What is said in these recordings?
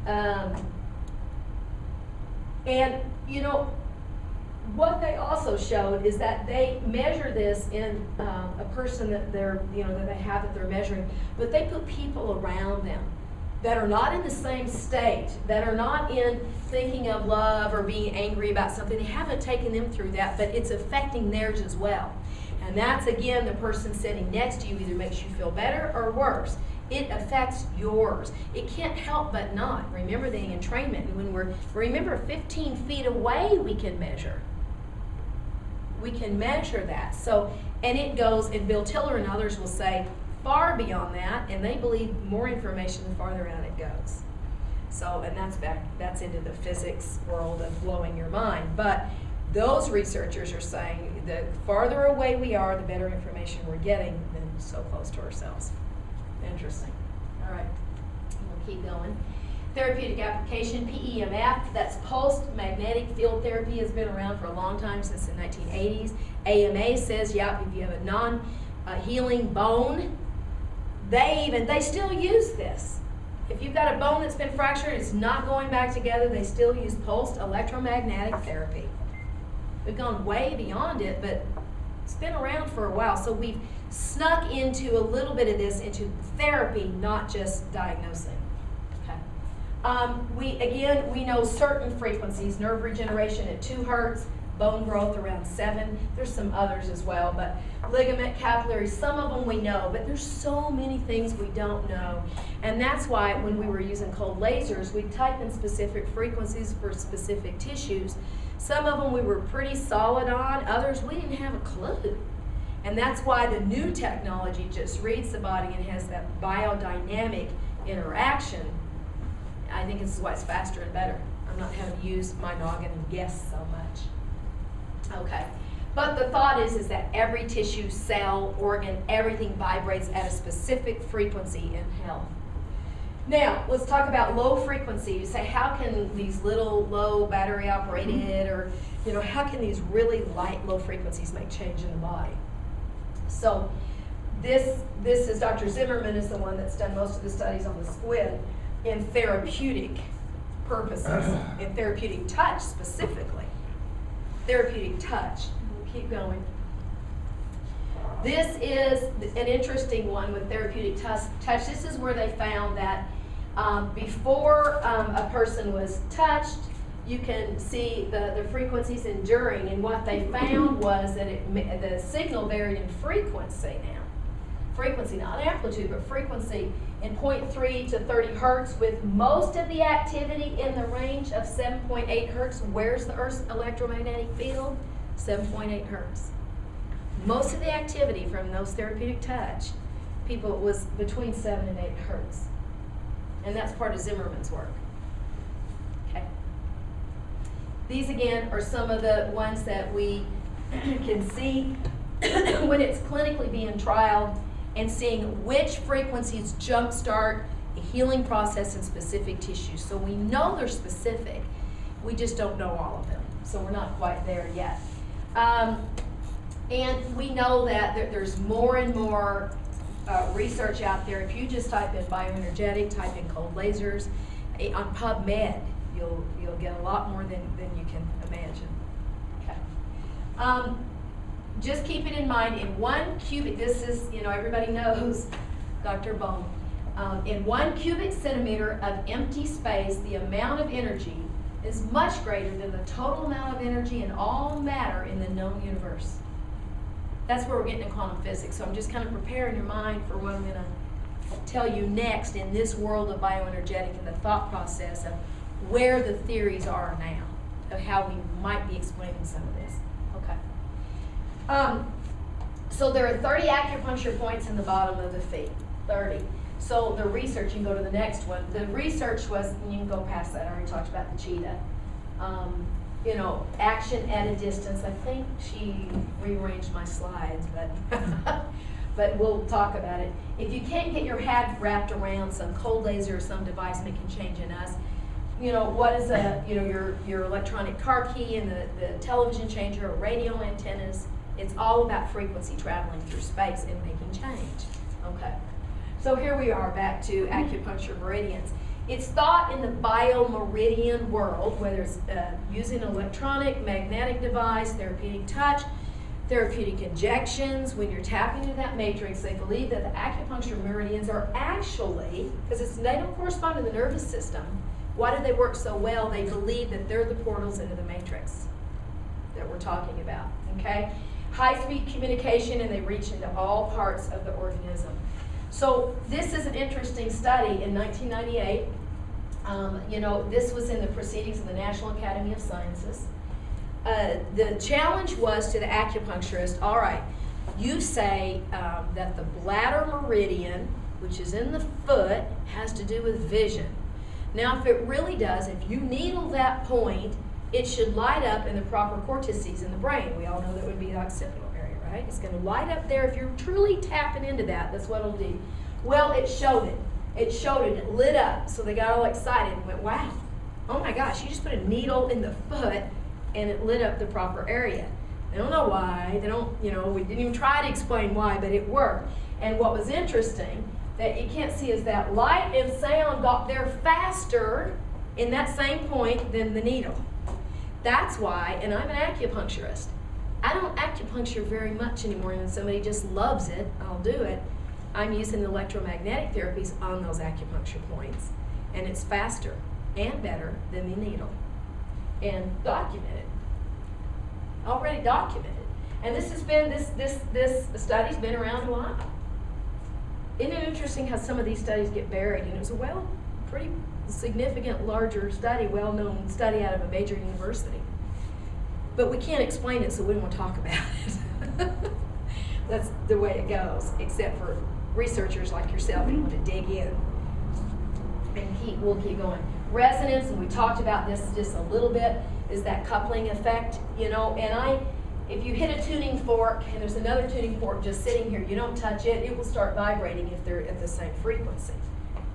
And you know, what they also showed is that they measure this in a person that they're, that they have that they're measuring, but they put people around them that are not in the same state, that are not in thinking of love or being angry about something. They haven't taken them through that, but it's affecting theirs as well. And that's, again, the person sitting next to you either makes you feel better or worse. It affects yours. It can't help but not. Remember the entrainment. And when remember 15 feet away, we can measure. We can measure that. So, and it goes, and Bill Tiller and others will say, far beyond that, and they believe more information the farther out it goes. So, and that's into the physics world of blowing your mind. But those researchers are saying the farther away we are, the better information we're getting than so close to ourselves. Interesting. All right, we'll keep going. Therapeutic application, PEMF, that's pulsed magnetic field therapy, has been around for a long time, since the 1980s. AMA says, yeah, if you have a non-healing bone, they still use this. If you've got a bone that's been fractured, it's not going back together, they still use pulsed electromagnetic therapy. We've gone way beyond it, but it's been around for a while. So we've snuck into a little bit of this into therapy, not just diagnosing. Okay. We know certain frequencies, nerve regeneration at 2 hertz, bone growth around 7. There's some others as well, but ligament, capillary, some of them we know, but there's so many things we don't know. And that's why when we were using cold lasers, we type in specific frequencies for specific tissues. Some of them we were pretty solid on, others we didn't have a clue. And that's why the new technology just reads the body and has that biodynamic interaction. I think this is why it's faster and better. I'm not having to use my noggin and guess so much. Okay, but the thought is that every tissue, cell, organ, everything vibrates at a specific frequency in health. Now, let's talk about low frequency. You say, how can these little low battery operated, or how can these really light low frequencies make change in the body? So this is Dr. Zimmerman is the one that's done most of the studies on the squid in therapeutic purposes, in therapeutic touch specifically. Therapeutic touch. We'll keep going. This is an interesting one with therapeutic touch. This is where they found that before a person was touched, you can see the frequencies enduring, and what they found was that the signal varied in frequency now. Frequency, not amplitude, but frequency in 0.3 to 30 hertz, with most of the activity in the range of 7.8 hertz. Where's the Earth's electromagnetic field? 7.8 hertz. Most of the activity from those therapeutic touch people was between 7 and 8 hertz. And that's part of Zimmerman's work. Okay. These again are some of the ones that we can see when it's clinically being trialed, and seeing which frequencies jumpstart a healing process in specific tissues. So we know they're specific, we just don't know all of them. So we're not quite there yet. And we know that there's more and more research out there. If you just type in bioenergetic, type in cold lasers, on PubMed, you'll get a lot more than you can imagine. Okay. Just keep it in mind, in 1 cubic, this is, everybody knows Dr. Bohm. In 1 cubic centimeter of empty space, the amount of energy is much greater than the total amount of energy in all matter in the known universe. That's where we're getting in quantum physics. So I'm just kind of preparing your mind for what I'm going to tell you next in this world of bioenergetic and the thought process of where the theories are now, of how we might be explaining some of this. Okay. So there are 30 acupuncture points in the bottom of the feet, 30. So the research, you can go to the next one. The research was, and you can go past that, I already talked about the cheetah. Action at a distance. I think she rearranged my slides, but but we'll talk about it. If you can't get your head wrapped around some cold laser or some device making change in us, what is your electronic car key and the television changer or radio antennas. It's all about frequency traveling through space and making change. Okay. So here we are back to acupuncture meridians. It's thought in the biomeridian world, whether it's using an electronic, magnetic device, therapeutic touch, therapeutic injections, when you're tapping into that matrix, they believe that the acupuncture meridians are actually, because they don't correspond to the nervous system, why do they work so well? They believe that they're the portals into the matrix that we're talking about, okay? High-speed communication, and they reach into all parts of the organism. So this is an interesting study in 1998. This was in the Proceedings of the National Academy of Sciences. The challenge was to the acupuncturist, all right, you say that the bladder meridian, which is in the foot, has to do with vision. Now, if it really does, if you needle that point, it should light up in the proper cortices in the brain. We all know that would be the occipital area, right? It's going to light up there. If you're truly tapping into that, that's what it'll do. Well, it showed it. It lit up. So they got all excited and went, wow, oh my gosh, you just put a needle in the foot and it lit up the proper area. They don't know why. They don't, we didn't even try to explain why, but it worked. And what was interesting that you can't see is that light and sound got there faster in that same point than the needle. That's why, and I'm an acupuncturist, I don't acupuncture very much anymore, and when somebody just loves it, I'll do it. I'm using electromagnetic therapies on those acupuncture points, and it's faster and better than the needle. And documented, already documented. And this has been, this study's been around a while. Isn't it interesting how some of these studies get buried? And it was a pretty significant, larger study, well-known study out of a major university. But we can't explain it, so we don't want to talk about it. That's the way it goes, except for researchers like yourself who want to dig in. And we'll keep going. Resonance, and we talked about this just a little bit, is that coupling effect, and if you hit a tuning fork and there's another tuning fork just sitting here, you don't touch it, it will start vibrating if they're at the same frequency.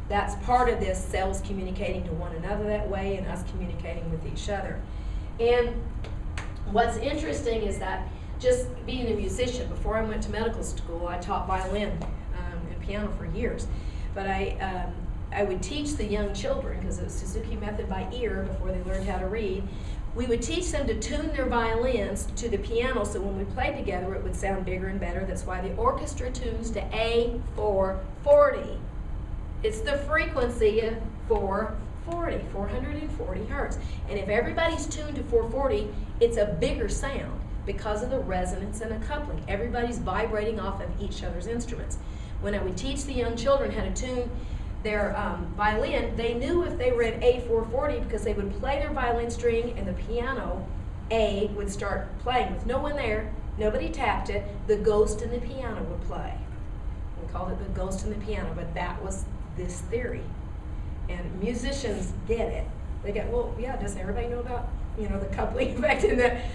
That's part of this, cells communicating to one another that way and us communicating with each other. And what's interesting is that just being a musician, before I went to medical school, I taught violin and piano for years. But I would teach the young children, because it was Suzuki method by ear before they learned how to read. We would teach them to tune their violins to the piano, so when we played together it would sound bigger and better. That's why the orchestra tunes to A440. It's the frequency of 440 hertz. And if everybody's tuned to 440, it's a bigger sound because of the resonance and the coupling. Everybody's vibrating off of each other's instruments. When I would teach the young children how to tune their violin, they knew if they were at A440 because they would play their violin string and the piano A would start playing with no one there, nobody tapped it, the ghost in the piano would play. We called it the ghost in the piano, but that was this theory. And musicians get it. They go, well, yeah, doesn't everybody know about, the coupling effect and that,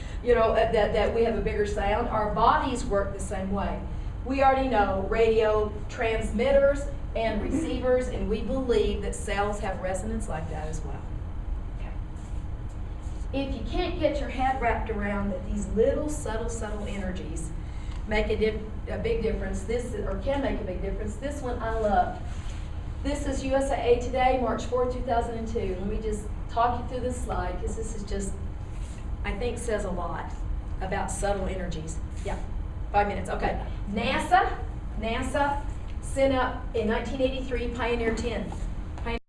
that we have a bigger sound? Our bodies work the same way. We already know radio transmitters and receivers, and we believe that cells have resonance like that as well. Okay. If you can't get your head wrapped around that these little subtle energies make a big difference, or can make a big difference, this one I love. This is USAA Today, March 4, 2002. Let me just talk you through this slide, because this is just, I think, says a lot about subtle energies. Yeah, 5 minutes. Okay. NASA sent up in 1983 Pioneer 10.